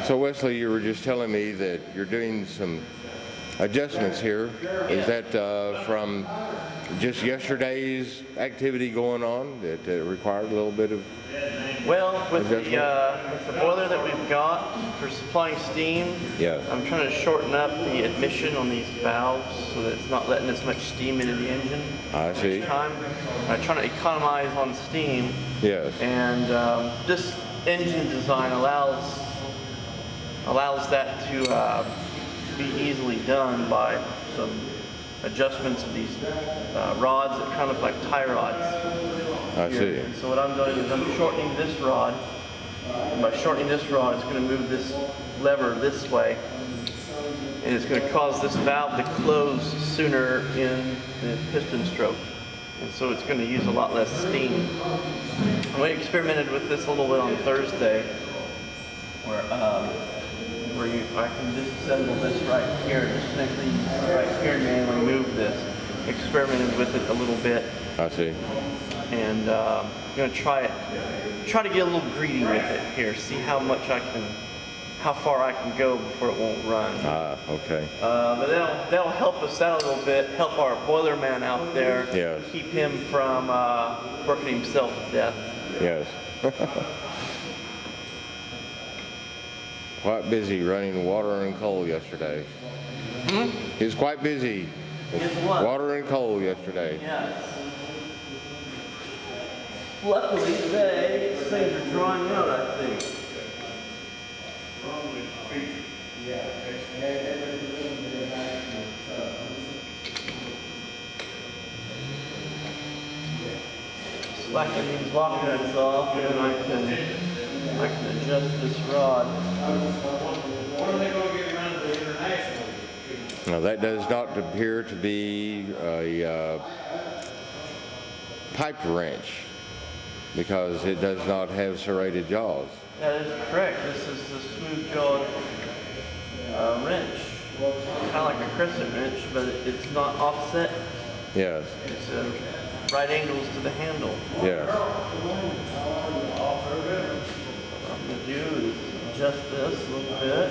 So Wesley, you were just telling me that you're doing some adjustments here. Is that from just yesterday's activity going on that required a little bit of Well, with the adjustment? boiler that we've got for supplying steam, Yeah. I'm trying to shorten up the admission on these valves so that it's not letting as much steam into the engine I see. each time. I'm trying to economize on steam, Yes. and this engine design allows that to be easily done by some adjustments of these rods that kind of look like tie rods. I see. And so what I'm doing is I'm shortening this rod. And by shortening this rod, it's going to move this lever this way, and it's going to cause this valve to close sooner in the piston stroke. And so it's going to use a lot less steam. We experimented with this a little bit on Thursday, where I can disassemble this right here, just simply right here and move this. Experimented with it a little bit. I see. And I'm going to try to get a little greedy with it here, see how far I can go before it won't run. Okay. But that'll help us out a little bit, help our boiler man out there, Yes. keep him from working himself to death. Yes. Quite busy running water and coal yesterday. He was quite busy with Guess what? water and coal yesterday. Yes. Luckily today, things are drying out, I think. Slacking these lock nuts off, and I can adjust this rod. Now that does not appear to be a pipe wrench because it does not have serrated jaws. That is correct. This is the smooth-jawed wrench. Kind of like a crescent wrench, but it's not offset. Yes. It's right angles to the handle. Yes. What I'm going to do is adjust this a little bit,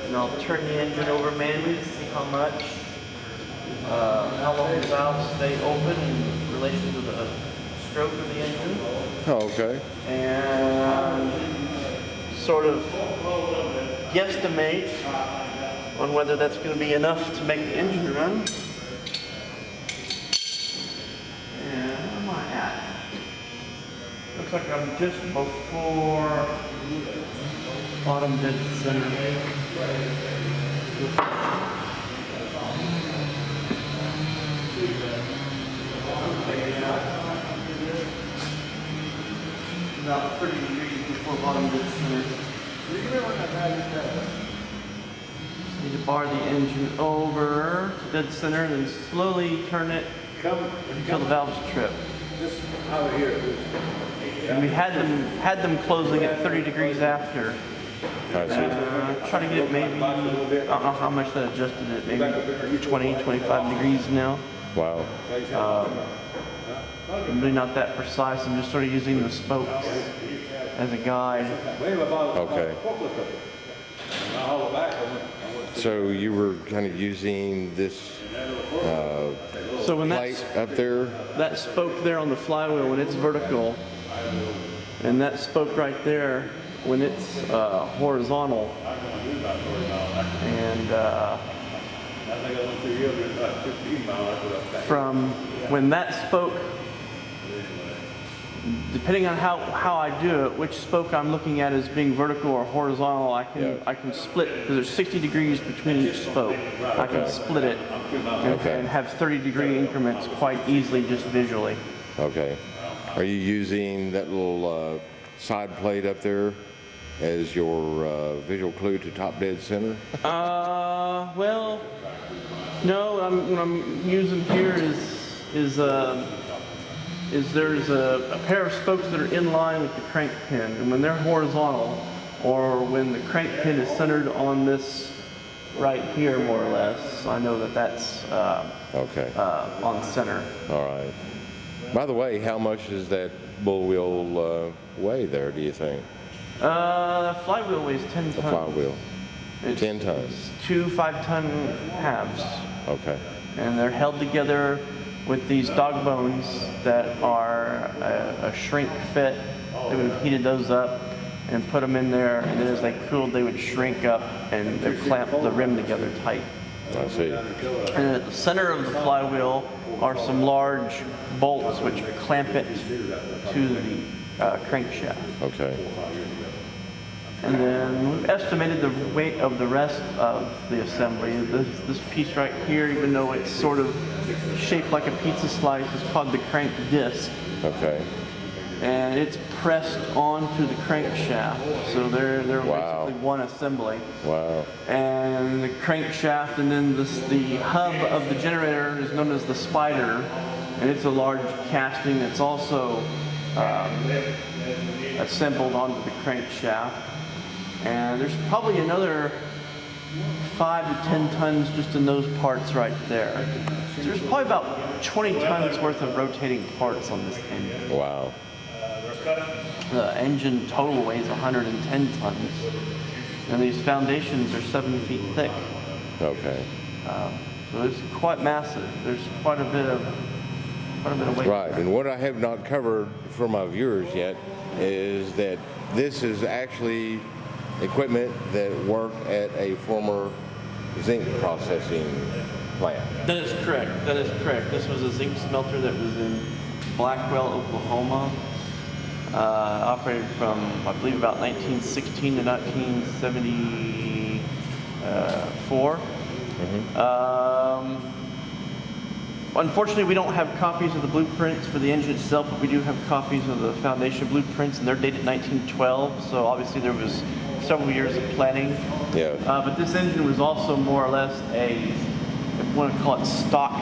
and I'll turn the engine over manually to see how long the valves stay open in relation to the stroke of the engine. Oh, okay. And sort of guesstimate on whether that's going to be enough to make the engine run. And where am I at? Looks like I'm just before bottom dead center. About 30 degrees before bottom dead center. Need to bar the engine over to dead center and then slowly turn it until the valves trip. And we had them closing at 30 degrees after. I see. Try to get it maybe, I don't know how much that adjusted it, maybe 20, 25 degrees now. Wow. I'm really not that precise. I'm just sort of using the spokes as a guide. Okay. So you were kind of using this So when plate up there? that spoke there on the flywheel, when it's vertical, and that spoke right there, when it's horizontal, and from when that spoke, depending on how I do it, which spoke I'm looking at as being vertical or horizontal, I can split, because there's 60 degrees between each spoke. I can split it and have 30-degree increments quite easily just visually. Okay. Are you using that little side plate up there as your visual clue to top dead center? Well, no. What I'm using here is there's a pair of spokes that are in line with the crank pin, and when they're horizontal, or when the crank pin is centered on this right here, more or less, I know that that's Okay. on center. All right. By the way, how much does that bull wheel weigh there, do you think? Flywheel weighs 10 The tons. flywheel? It's 10 tons. 2 5-ton halves. Okay. And they're held together with these dog bones that are a shrink fit. They would have heated those up and put them in there, and then as they cooled, they would shrink up and they clamp the rim together tight. I see. And at the center of the flywheel are some large bolts which clamp it to the crankshaft. Okay. And then we've estimated the weight of the rest of the assembly. This piece right here, even though it's sort of shaped like a pizza slice, is called the crank disc. Okay. And it's pressed onto the crankshaft. So they're Wow. basically one assembly. Wow. And the crankshaft, and then the hub of the generator is known as the spider. And it's a large casting that's also assembled onto the crankshaft. And there's probably another 5 to 10 tons just in those parts right there. So there's probably about 20 tons worth of rotating parts on this engine. Wow. The engine total weighs 110 tons. And these foundations are 7 feet thick. Okay. So it's quite massive. There's quite a bit of weight. Right. And what I have not covered for my viewers yet is that this is actually equipment that worked at a former zinc processing plant. That is correct. That is correct. This was a zinc smelter that was in Blackwell, Oklahoma. Operated from, I believe, about 1916 to 1974. Unfortunately, we don't have copies of the blueprints for the engine itself, but we do have copies of the foundation blueprints, and they're dated 1912. So obviously there was several years of planning. Yeah. But this engine was also more or less I want to call it stock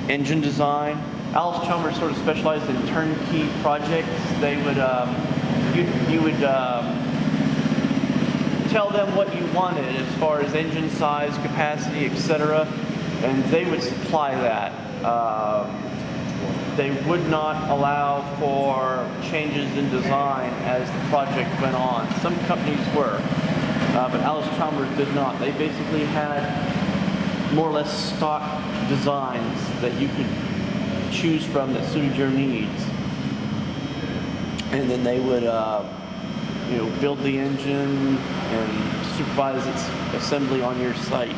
engine design. Alice Chalmers sort of specialized in turnkey projects. They would, you would tell them what you wanted as far as engine size, capacity, etc., and they would supply that. They would not allow for changes in design as the project went on. Some companies were, but Alice Chalmers did not. They basically had more or less stock designs that you could choose from that suited your needs, and then they would build the engine and supervise its assembly on your site.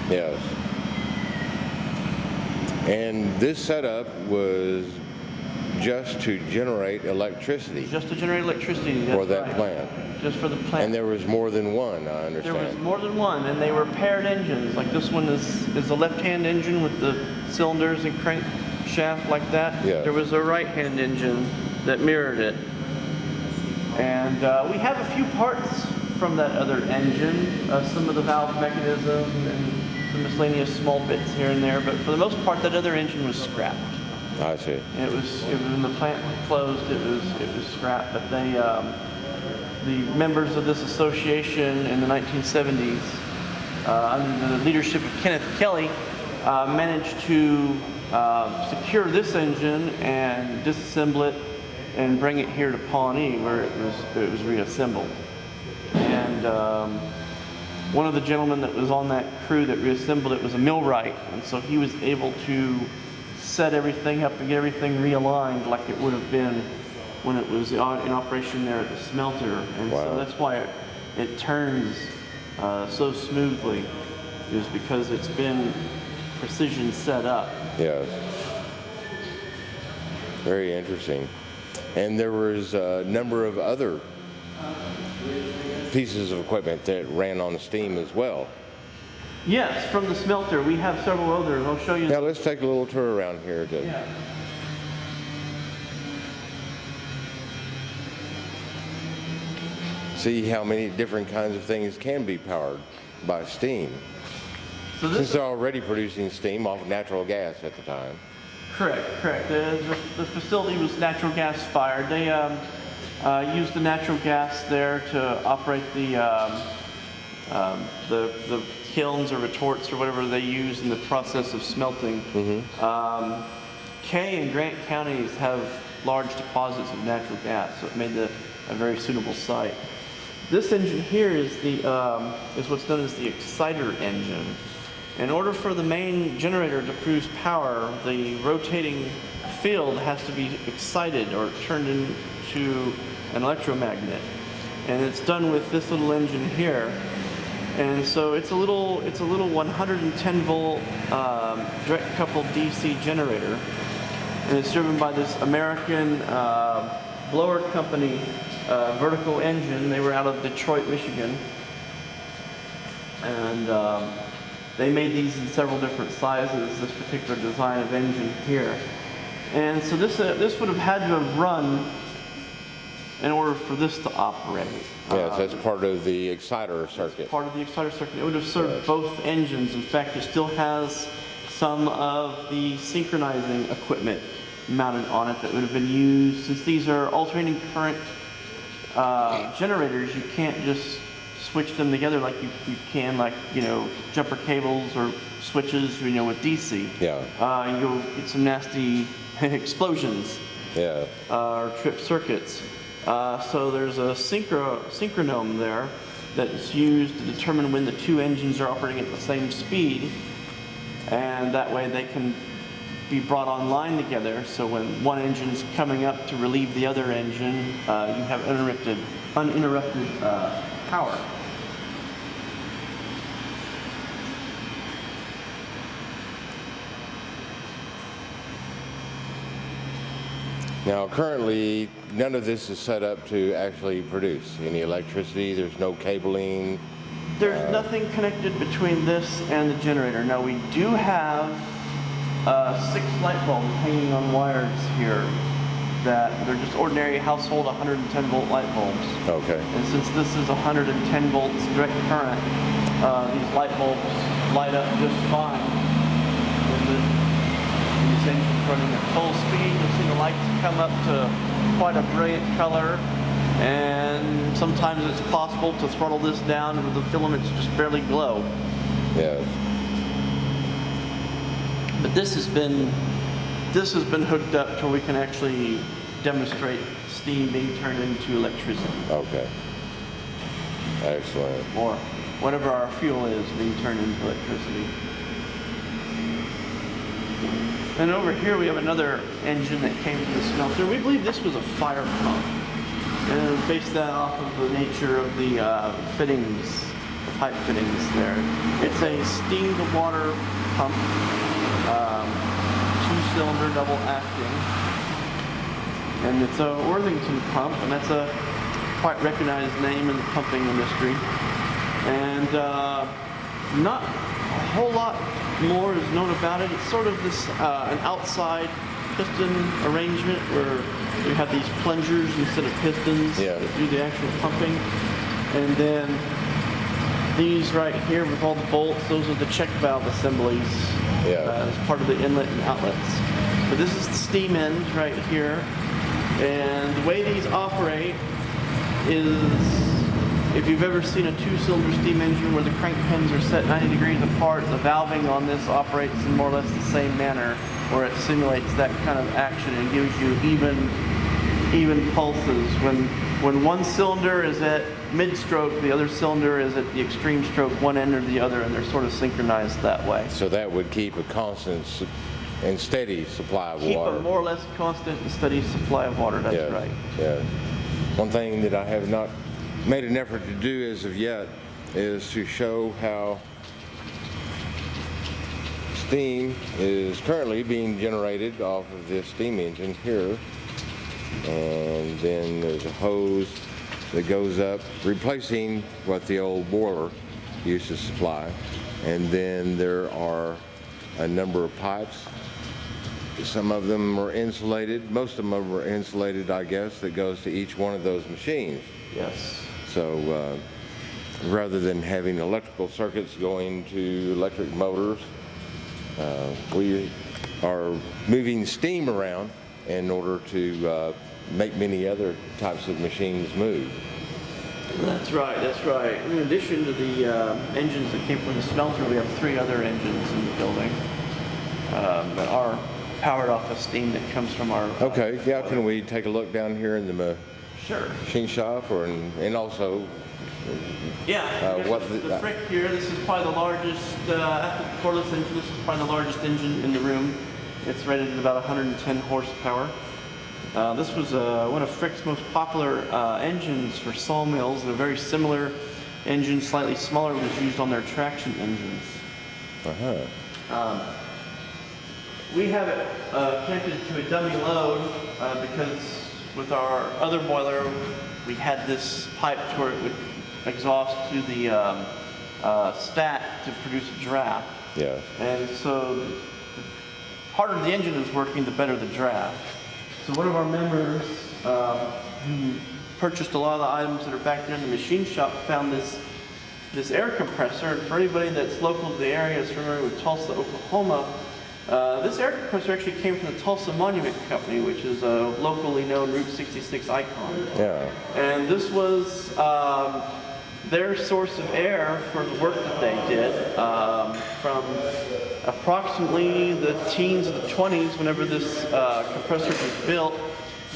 Yes. And this setup was just to generate electricity Just to generate electricity. That's for that right. plant. Just for the plant. And there was more than one, I understand. There was more than one, and they were paired engines. Like this one is a left-hand engine with the cylinders and crankshaft like that. Yeah. There was a right-hand engine that mirrored it. And we have a few parts from that other engine, some of the valve mechanisms and some miscellaneous small bits here and there, but for the most part that other engine was scrapped. I see. It was when the plant closed, it was scrapped, but they the members of this association in the 1970s, under the leadership of Kenneth Kelly, managed to secure this engine and disassemble it and bring it here to Pawnee, where it was reassembled. And one of the gentlemen that was on that crew that reassembled it was a millwright, and so he was able to set everything up and get everything realigned like it would have been when it was in operation there at the smelter. And Wow. so that's why it turns so smoothly, is because it's been precision set up. Yes. Very interesting. And there was a number of other pieces of equipment that ran on steam as well. Yes, from the smelter. We have several others. I'll show you. Now let's take a little tour around here. Yeah. See how many different kinds of things can be powered by steam. So Since this, they're already producing steam off of natural gas at the time. correct. The facility was natural gas fired. They used the natural gas there to operate the kilns or retorts or whatever they use in the process of smelting. Kay and Grant counties have large deposits of natural gas, so it made a very suitable site. This engine here is is what's known as the exciter engine. In order for the main generator to produce power, the rotating field has to be excited or turned into an electromagnet, and it's done with this little engine here. And so it's a little 110 volt direct coupled DC generator, and it's driven by this American blower company vertical engine. They were out of Detroit, Michigan, and they made these in several different sizes. This particular design of engine here, and so this would have had to have run in order for this to operate. Yes, that's part of the exciter circuit. Part of the exciter circuit. It would have served both engines. In fact, it still has some of the synchronizing equipment mounted on it that would have been used. Since these are alternating current generators, you can't just switch them together like you can, like, jumper cables or switches, with DC. Yeah. You'll get some nasty explosions. Yeah. Or trip circuits. So there's a synchronome there that's used to determine when the two engines are operating at the same speed, and that way they can be brought online together. So when one engine's coming up to relieve the other engine, you have uninterrupted power. Now, currently, none of this is set up to actually produce any electricity. There's no cabling. There's nothing connected between this and the generator. Now, we do have 6 light bulbs hanging on wires here that they're just ordinary household 110 volt light bulbs. Okay. And since this is 110 volts direct current, these light bulbs light up just fine with these engines running at full speed. You'll see the lights come up to quite a brilliant color, and sometimes it's possible to throttle this down and the filaments just barely glow. Yes. But this has been hooked up to where we can actually demonstrate steam being turned into electricity. Okay. Excellent. Or whatever our fuel is being turned into electricity. And over here we have another engine that came from the smelter. We believe this was a fire pump. And we based that off of the nature of the fittings, the pipe fittings there. It's a steam to water pump, 2-cylinder double acting. And it's a Worthington pump, and that's a quite recognized name in the pumping industry. And not a whole lot more is known about it. It's sort of this an outside piston arrangement where you have these plungers instead of pistons that do the actual pumping. And then these right here with all the bolts, those are the check valve assemblies as part of the inlet and outlets. But this is the steam end right here. And the way these operate is, if you've ever seen a 2-cylinder steam engine where the crank pins are set 90 degrees apart, the valving on this operates in more or less the same manner, where it simulates that kind of action and gives you even pulses. When one cylinder is at mid-stroke, the other cylinder is at the extreme stroke, one end or the other, and they're sort of synchronized that way. So that would keep a constant and steady supply of water. Keep a more or less constant and steady supply of water, that's right. Yeah. One thing that I have not made an effort to do as of yet is to show how steam is currently being generated off of this steam engine here. And then there's a hose that goes up, replacing what the old boiler used to supply. And then there are a number of pipes. Some of them are insulated. Most of them are insulated, I guess, that goes to each one of those machines. Yes. So rather than having electrical circuits going to electric motors, we are moving steam around in order to make many other types of machines move. That's right, that's right. In addition to the engines that came from the smelter, we have 3 other engines in the building that are powered off of steam that comes from our... Okay, yeah, can we take a look down here in the Sure. machine shop, and also Yeah, what the Frick here, this is probably the largest, after the cordless engine, this is probably the largest engine in the room. It's rated at about 110 horsepower. This was one of Frick's most popular engines for sawmills, and a very similar engine, slightly smaller, was used on their traction engines. We have it connected to a dummy load because with our other boiler, we had this pipe to where it would exhaust to the stack to produce a draft. Yeah. And so the harder the engine is working, the better the draft. So one of our members who purchased a lot of the items that are back there in the machine shop found this air compressor. And for anybody that's local to the area is familiar with Tulsa, Oklahoma, this air compressor actually came from the Tulsa Monument Company, which is a locally known Route 66 icon. Yeah. And this was their source of air for the work that they did from approximately the teens of the 20s, whenever this compressor was built,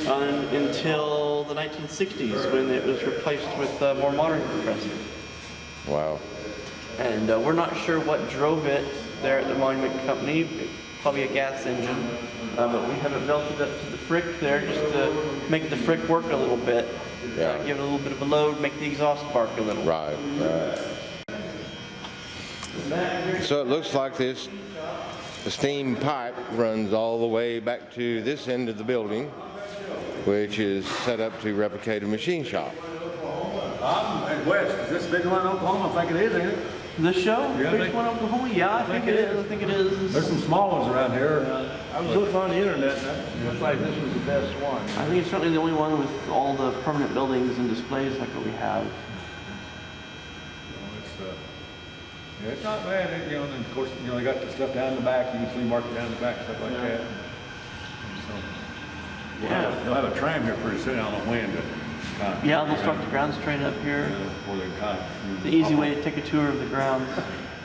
until the 1960s, when it was replaced with a more modern compressor. Wow. And we're not sure what drove it there at the Monument Company, probably a gas engine, but we have it belted up to the Frick there just to make the Frick work a little bit. Yeah. Give it a little bit of a load, make the exhaust bark a little. Right. So it looks like the steam pipe runs all the way back to this end of the building, which is set up to replicate a machine shop. I'm west. Is this big one in Oklahoma? I think it is, ain't it? This show? Yeah, Big one, Oklahoma? Yeah, I think it is. I think it is. There's some small ones around here. I was looking on the internet, and it looks like this was the best one. I think it's certainly the only one with all the permanent buildings and displays like what we have. Yeah, it's not bad. And of course, they got the stuff down in the back. You can flea market down in the back, stuff like that. So, they'll have a tram here pretty soon. I don't know when, but Yeah, they'll start the grounds train up here. before they kind of. The easy way to take a tour of the grounds.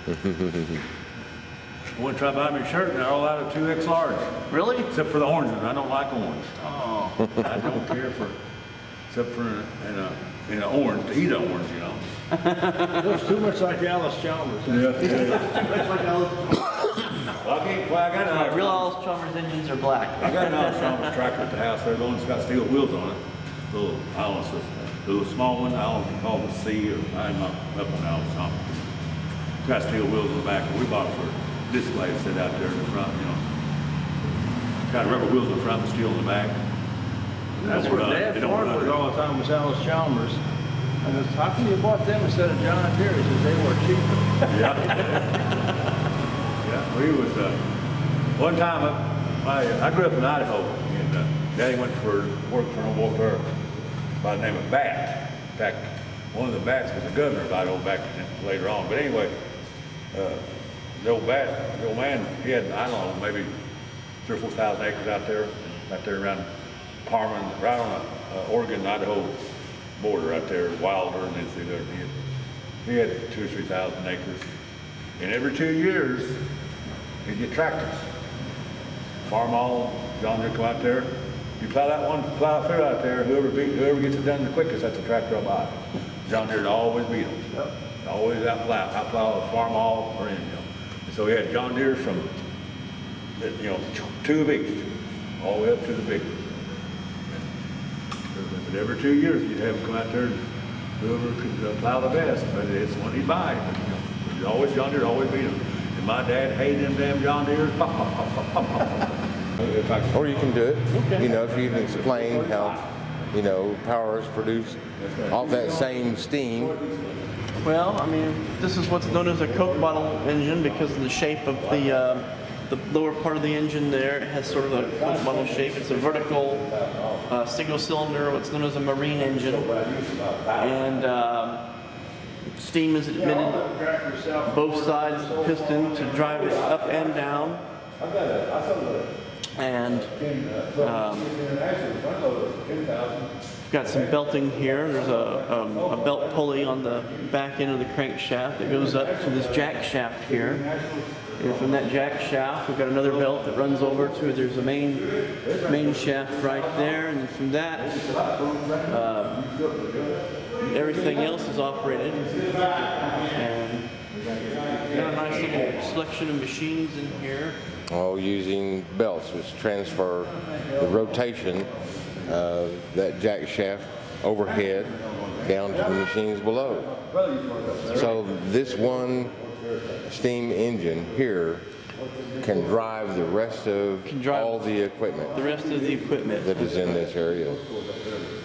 I want to try to buy me a shirt, and they're all out of 2X large, Really? except for the orange ones. I don't like orange. Oh. I don't care for, except for in an orange, to eat an orange, It looks too much like Alice Chalmers. Yeah. Looks like Alice. Well, I got an Real Alice Chalmers engines are black. I got an Alice Chalmers tractor at the house. They're the one that's got steel wheels on it. Little, I don't know, the little small one. I don't know if you call it a C or I'm not up on Alice Chalmers. It's got steel wheels on the back. We bought it for display to sit out there in the front, Got rubber wheels in the front and steel in the back. That's where Dad farmed with all the time, was Alice Chalmers. And I said, how come you bought them instead of John Deere? He says, they were cheaper. Yeah. Yeah, we was, one time, I grew up in Idaho, and Daddy went for work for an old boy clerk by the name of Bat. In fact, one of the Bats was the governor of Idaho back later on. But anyway, the old man, he had, I don't know, maybe 3,000 or 4,000 acres out there around Parman, right on the Oregon-Idaho border right there, Wilder, and then through there. He had 2,000 or 3,000 acres. And every 2 years, he'd get tractors. Farm all, John Deere come out there. You plow through out there, whoever gets it done the quickest, that's the tractor I'll buy. John Deere would always beat them. Always outplow a farm all or in, And so he had John Deere from, 2 of each, all the way up to the big one. But every 2 years, you'd have him come out there and whoever could plow the best, but it's one he'd buy. But, always John Deere, always beat him. And my dad hated them damn John Deeres. Pop, pop, pop, pop, pop, pop. Or you can do it, if you can explain how, power is produced off that same steam. Well, I mean, this is what's known as a Coke bottle engine because of the shape of the lower part of the engine there. It has sort of a Coke bottle shape. It's a vertical single cylinder, what's known as a marine engine. And steam is admitted both sides of the piston to drive it up and down. And got some belting here. There's a belt pulley on the back end of the crankshaft that goes up to this jack shaft here. And from that jack shaft, we've got another belt that runs over to, there's a main shaft right there, and then from that, everything else is operated. And got a nice little selection of machines in here. All using belts which transfer the rotation of that jack shaft overhead down to the machines below. So this one steam engine here can drive the rest of all the equipment The rest of the equipment. that is in this area.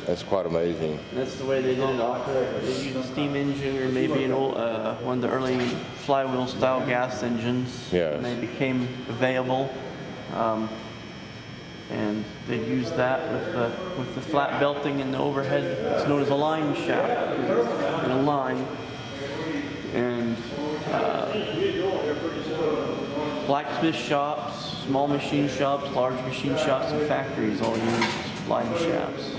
That's quite amazing. That's the way they did it off. They used a steam engine or maybe an old, one of the early flywheel style gas engines. Yes. And they became available. And they used that with the flat belting and the overhead. It's known as a line shaft in a line. And blacksmith shops, small machine shops, large machine shops, and factories all use line shafts.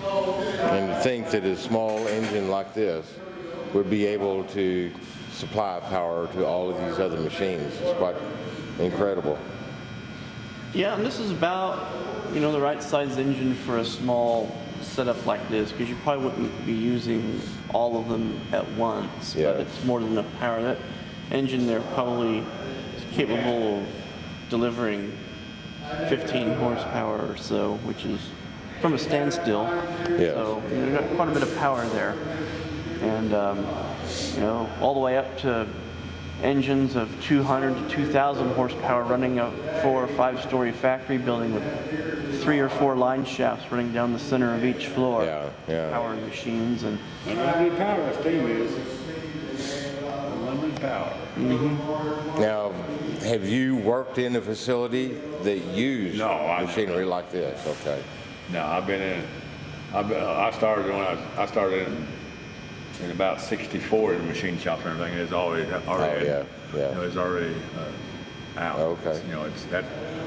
And to think that a small engine like this would be able to supply power to all of these other machines is quite incredible. Yeah, and this is about, the right size engine for a small setup like this, because you probably wouldn't be using all of them at once, Yeah. but it's more than enough power. That engine there probably is capable of delivering 15 horsepower or so, which is from a standstill. Yes. So you've got quite a bit of power there. And, all the way up to engines of 200 to 2,000 horsepower running a 4 or 5 story factory building with 3 or 4 line shafts running down the center of each floor. Yeah. Powering machines and Unlimited power, that steam is. Unlimited power. Now, have you worked in a facility that used No, I machinery like this? Okay. No, I've been in. I started when I started in about '64 in the machine shop and everything. It's already. yeah. It's already out. Okay.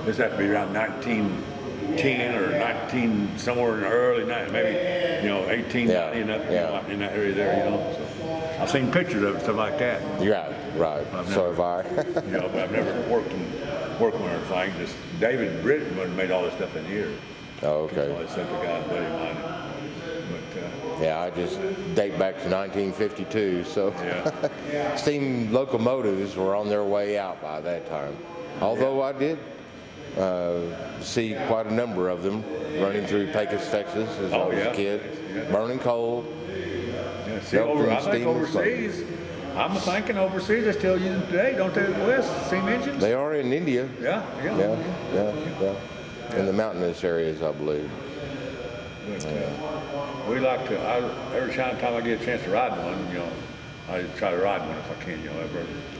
This had to be around 1910 or 19 somewhere in the early 90s, maybe 1890 in that in that area there. So I've seen pictures of it, stuff like that. Right. So have I. But I've never worked on anything. Just David Britton made all this stuff in here. Oh, okay. So I sent the guy, buddy of mine. But Yeah, I just date back to 1952. So yeah. steam locomotives were on their way out by that time. Although I did see quite a number of them running through Pecos, Texas as I was a kid, burning coal. Yeah, see, Dumping I think steam overseas, I'm thinking overseas they still use them today, don't they? West steam engines? They are in India. Yeah. In the mountainous areas, I believe. But, we like to. Every time I get a chance to ride one, I try to ride one if I can.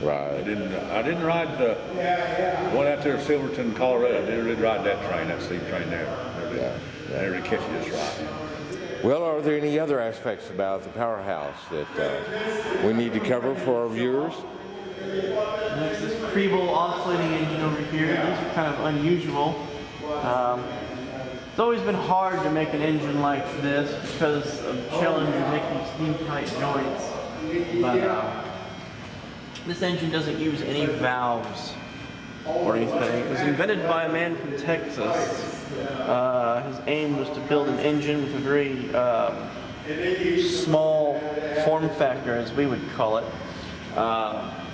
Right. I didn't ride the one out there in Silverton, Colorado. I didn't ride that train, that steam train there. I never did catch it just right. Well, are there any other aspects about the Powerhouse that we need to cover for our viewers? Next, this Preble oscillating engine over here. These are kind of unusual. It's always been hard to make an engine like this because of the challenge of making steam-tight joints. But this engine doesn't use any valves or anything. It was invented by a man from Texas. His aim was to build an engine with a very small form factor, as we would call it,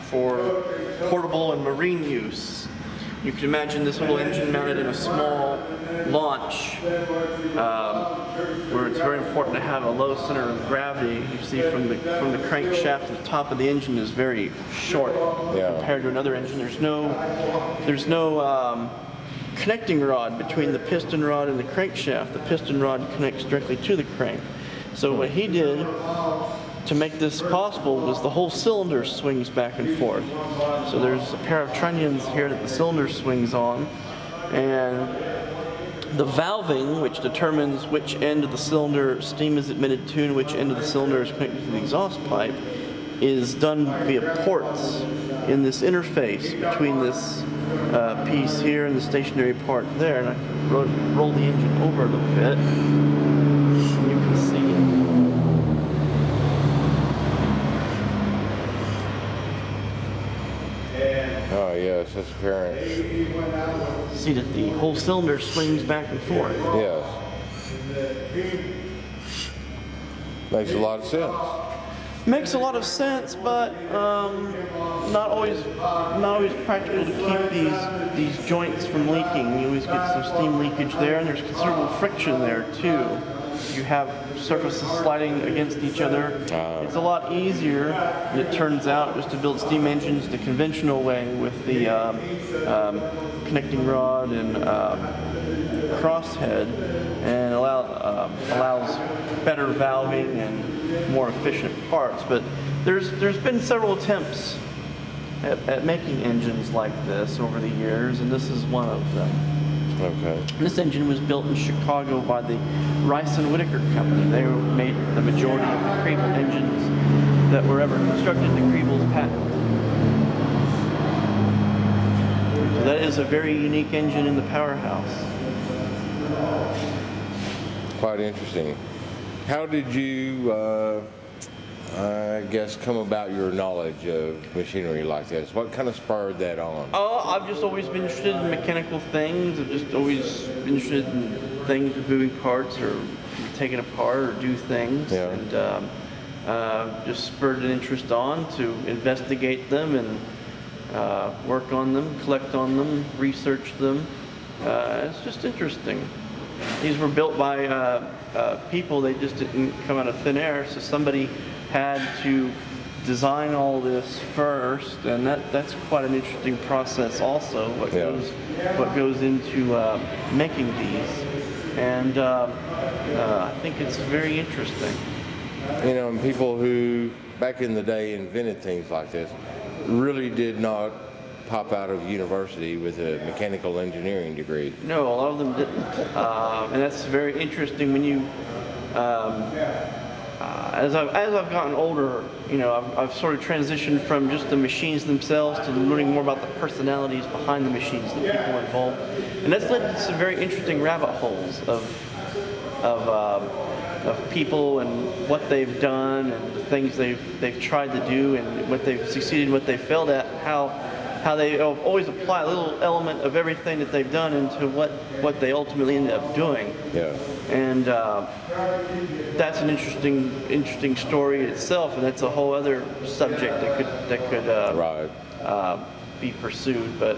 for portable and marine use. You can imagine this little engine mounted in a small launch where it's very important to have a low center of gravity. You see from the crankshaft to the top of the engine is very short compared to another engine. There's no connecting rod between the piston rod and the crankshaft. The piston rod connects directly to the crank. So what he did to make this possible was the whole cylinder swings back and forth. So there's a pair of trunnions here that the cylinder swings on, and the valving, which determines which end of the cylinder steam is admitted to and which end of the cylinder is connected to the exhaust pipe, is done via ports in this interface between this piece here and the stationary part there. And I roll the engine over a little bit. You can see Oh Yes, that's apparent. See that the whole cylinder swings back and forth. Yes. Makes a lot of sense. Makes a lot of sense, but not always practical to keep these joints from leaking. You always get some steam leakage there, and there's considerable friction there too. You have surfaces sliding against each other. It's a lot easier, it turns out, just to build steam engines the conventional way with the connecting rod and crosshead, and allows better valving and more efficient parts. But there's been several attempts at making engines like this over the years, and this is one of them. Okay. This engine was built in Chicago by the Rice and Whittaker Company. They made the majority of the Crable engines that were ever constructed to Crable's patent. So that is a very unique engine in the Powerhouse. Quite interesting. How did you, I guess, come about your knowledge of machinery like this? What kind of spurred that on? Oh, I've just always been interested in mechanical things. I've just always been interested in things with moving parts or taking apart or do things. Yeah. And just spurred an interest on to investigate them and work on them, collect on them, research them. It's just interesting. These were built by people. They just didn't come out of thin air. So somebody had to design all this first, and that's quite an interesting process also, what goes into making these. And I think it's very interesting. You know, and people who back in the day invented things like this really did not pop out of university with a mechanical engineering degree. No, a lot of them didn't. And that's very interesting when you as I've gotten older, you know, I've sort of transitioned from just the machines themselves to learning more about the personalities behind the machines, the people involved, and that's led to some very interesting rabbit holes of people and what they've done and the things they've tried to do and what they've succeeded, what they failed at, how they always apply a little element of everything that they've done into what they ultimately end up doing. Yeah. And that's an interesting story in itself, and that's a whole other subject that could be pursued. But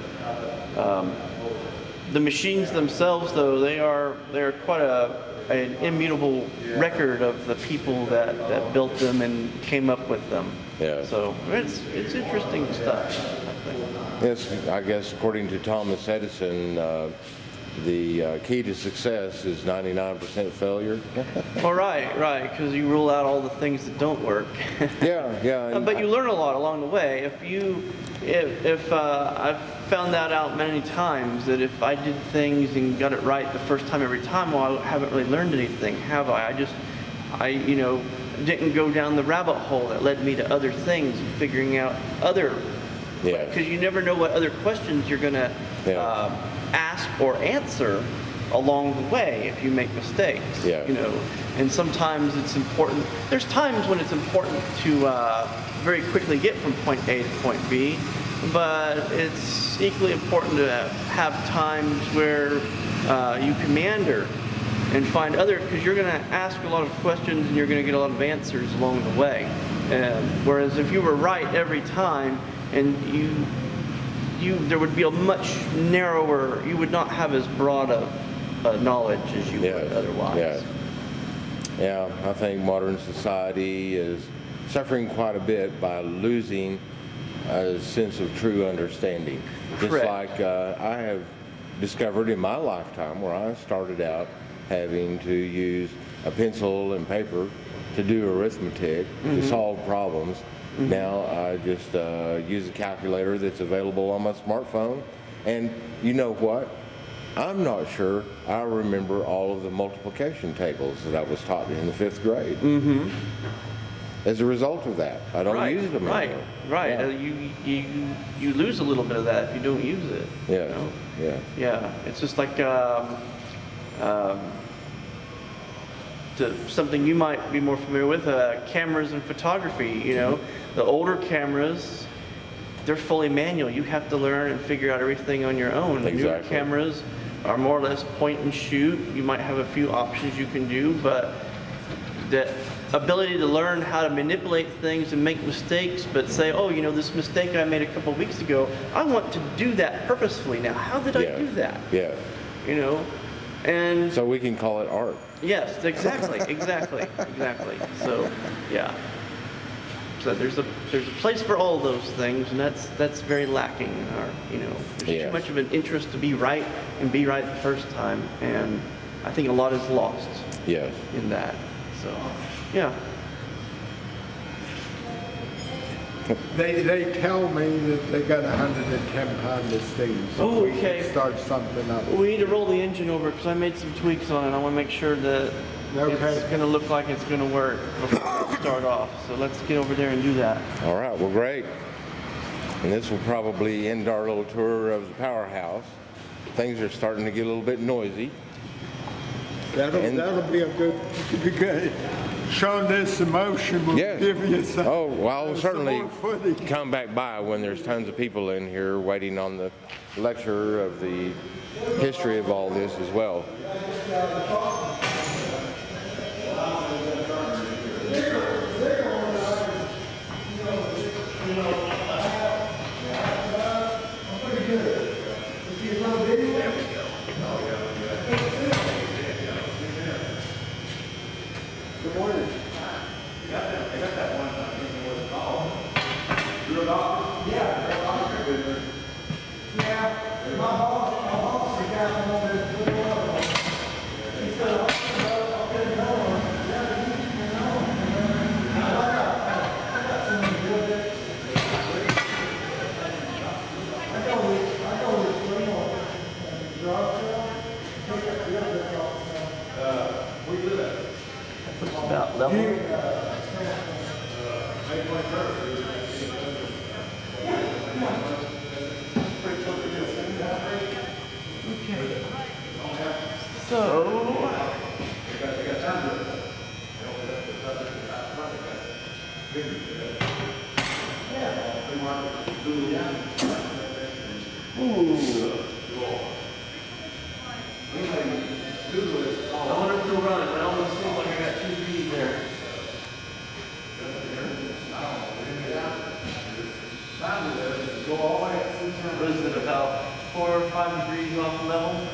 the machines themselves, though, they are quite an immutable record of the people that built them and came up with them. Yeah. So it's interesting stuff, I think. Yes, I guess according to Thomas Edison, the key to success is 99% failure. Well, right, because you rule out all the things that don't work. Yeah. But you learn a lot along the way. If I've found that out many times, that if I did things and got it right the first time every time, well, I haven't really learned anything, have I? I didn't go down the rabbit hole that led me to other things and figuring out other. Yeah. Because you never know what other questions you're going to ask or answer along the way if you make mistakes. Yeah. And sometimes it's important. There's times when it's important to very quickly get from point A to point B, but it's equally important to have times where you can meander and find because you're going to ask a lot of questions and you're going to get a lot of answers along the way. Whereas if you were right every time, and there would be a much narrower, you would not have as broad a knowledge as you would otherwise. Yeah, I think modern society is suffering quite a bit by losing a sense of true understanding. Correct. Just like I have discovered in my lifetime, where I started out having to use a pencil and paper to do arithmetic, to solve problems. Now I just use a calculator that's available on my smartphone. And you know what? I'm not sure I remember all of the multiplication tables that I was taught in the 5th grade. As a result of that, I don't use them anymore. Right. Yeah. You lose a little bit of that if you don't use it. Yeah. It's just like something you might be more familiar with, cameras and photography. The older cameras they're fully manual. You have to learn and figure out everything on your own. The newer Exactly. cameras are more or less point and shoot. You might have a few options you can do, but the ability to learn how to manipulate things and make mistakes, but say, oh, you know, this mistake I made a couple weeks ago, I want to do that purposefully now. How did I Yeah. do that? Yeah. You know, and So we can call it art. yes, exactly, exactly. So, yeah. So there's a place for all those things, and that's very lacking in our, you know, there's Yes. too much of an interest to be right and be right the first time, and I think a lot is lost Yes. in that. So, yeah. They tell me that they got 110 pound of steam, so we Okay. can start something up. We need to roll the engine over because I made some tweaks on it. I want to make sure that Okay. it's going to look like it's going to work before we start off. So let's get over there and do that. All right, well, great. And this will probably end our little tour of the Powerhouse. Things are starting to get a little bit noisy. And- That'll be a good. Showing this emotion will Yes. give you some. Oh, well, I'll some certainly more footage. come back by when there's tons of people in here waiting on the lecture of the history of all this as well. About level. So, I wonder if they'll run it, but I almost seem like I got 2 B's there. What is it, about 4 or 5 degrees off level?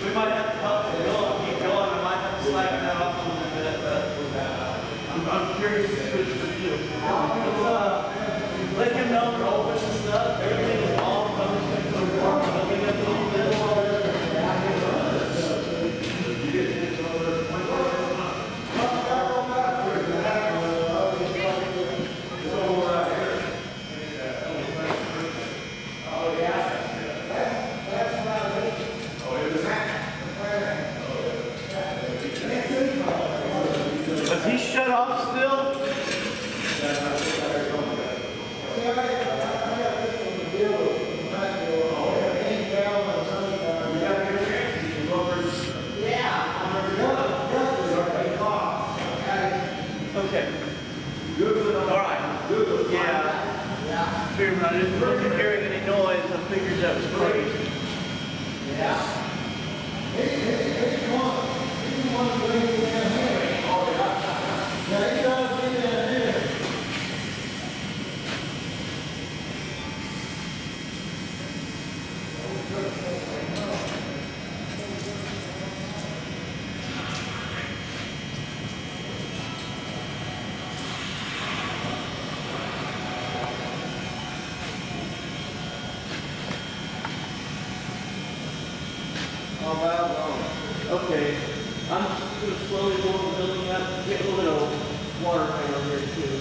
We might have to help it go, keep going, I might have to slacken that off a little bit, but I'm curious to switch for you. Let him know we're open and stuff, everything is all published and so forth, but we got a little bit. Is he shut off still? Okay. All right. Yeah. Figured when I wasn't hearing any noise, I figured that was crazy. Okay, I'm just going to slowly go over the building up, get a little water down here too.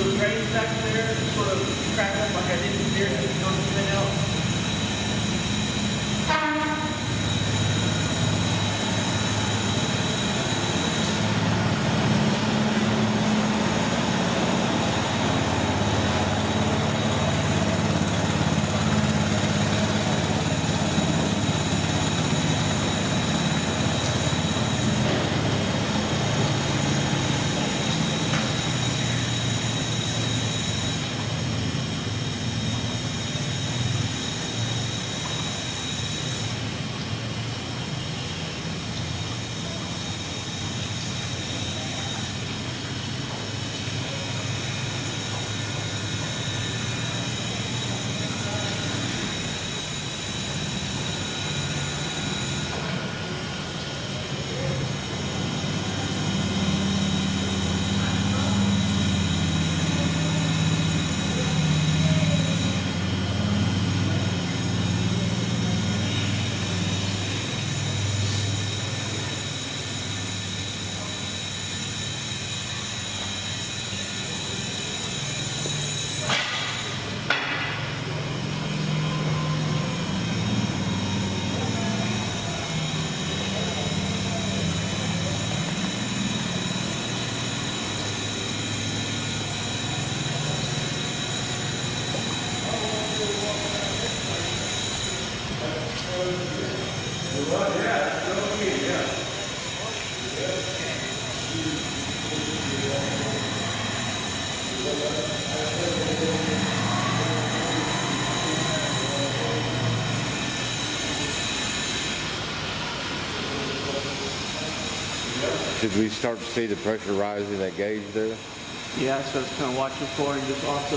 those drains back there, sort of crack up like I did here, just go spin out. Did we start to see the pressure rise in that gauge there? Yeah, so it's kind of watching for and just also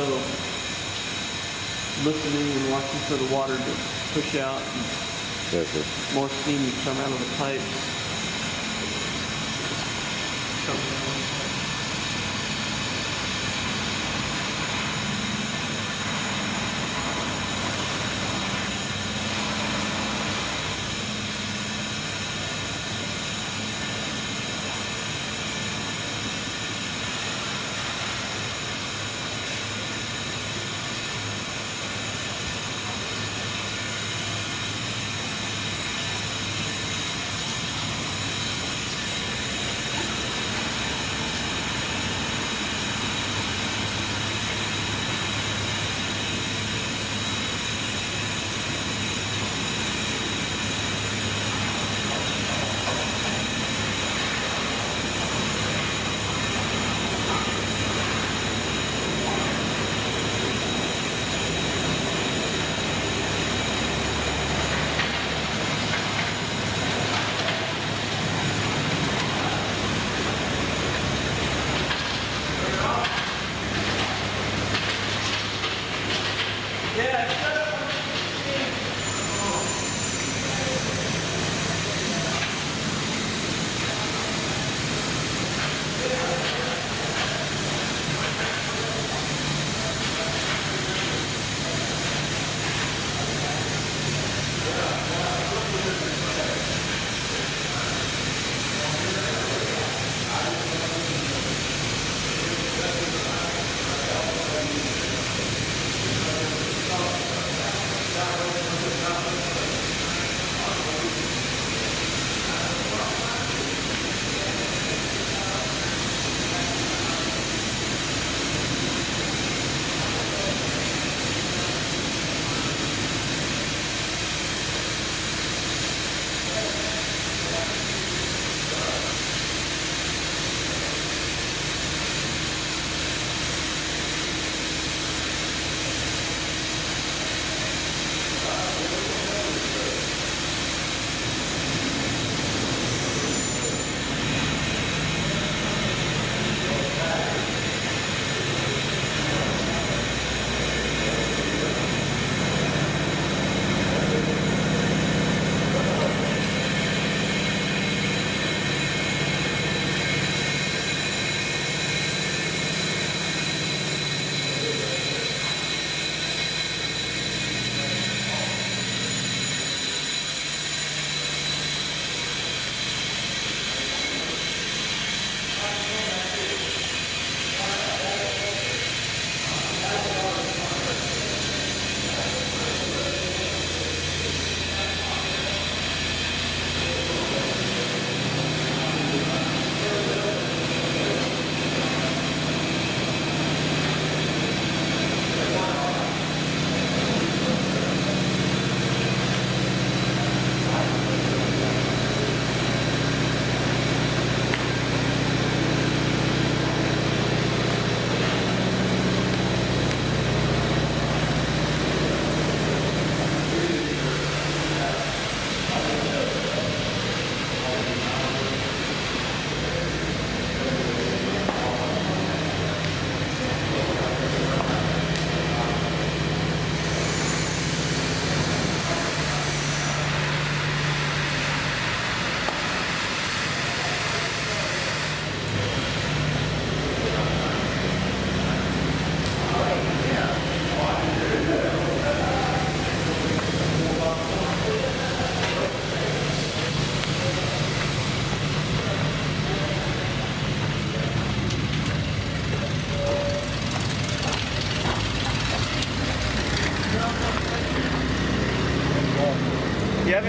listening and watching for the water to push out and Yes, sir. more steam to come out of the pipes.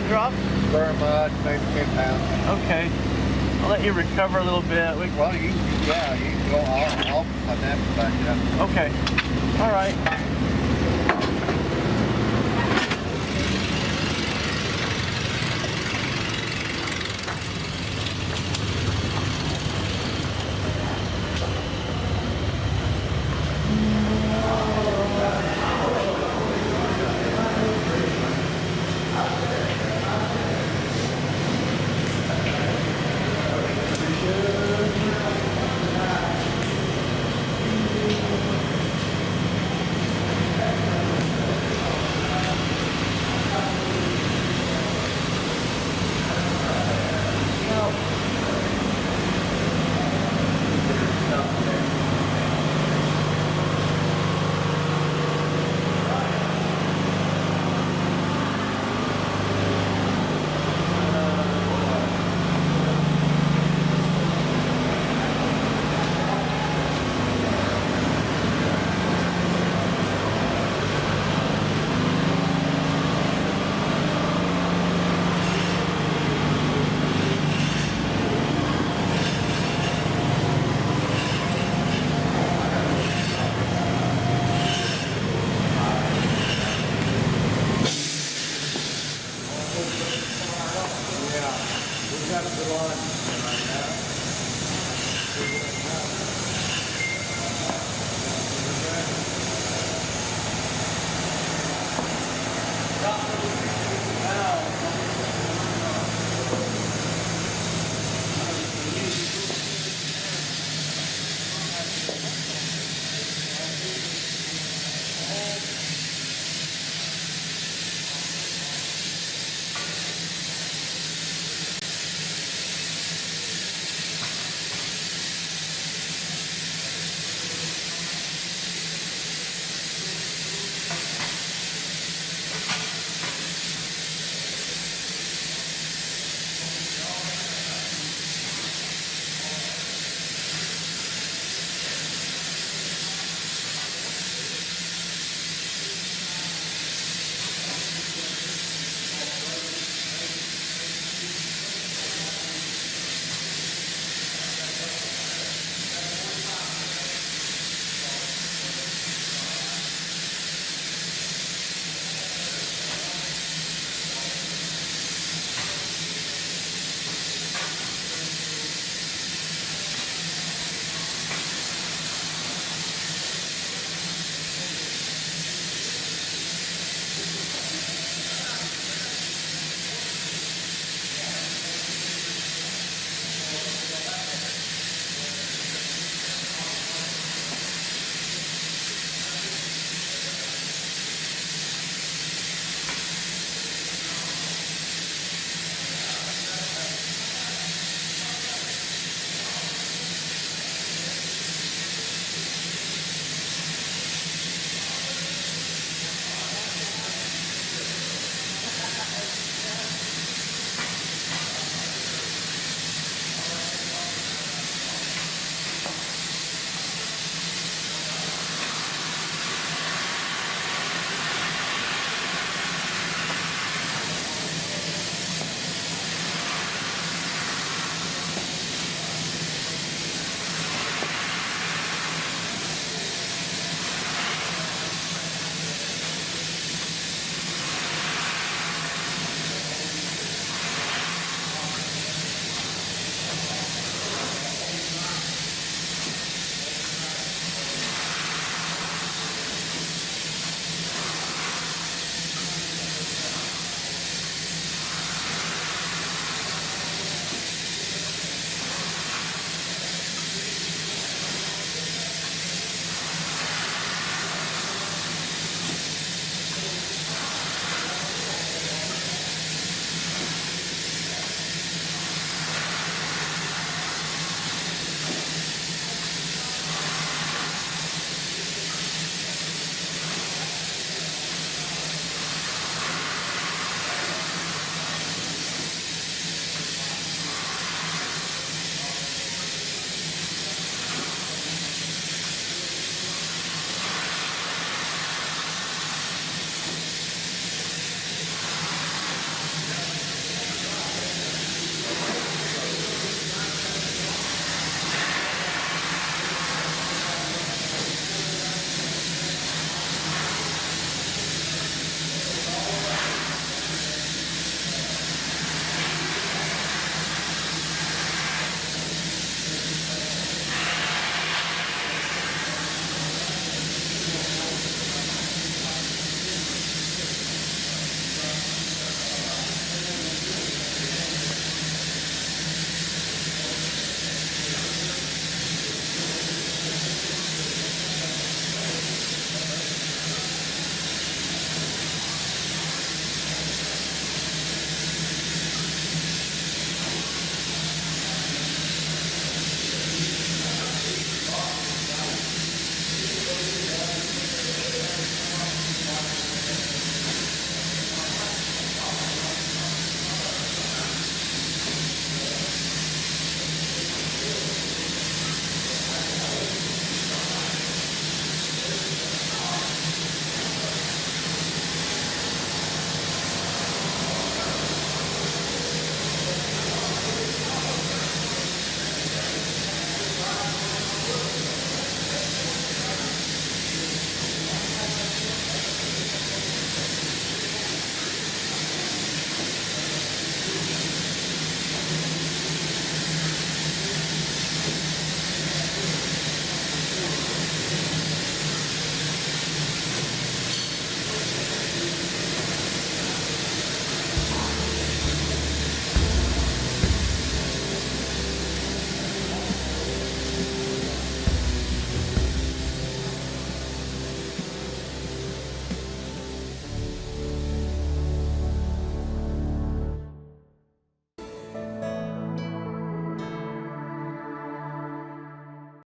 drop? Very much, maybe 10 pounds. Okay. I'll let you recover a little bit. Well, you can go off on that, but Okay. All right.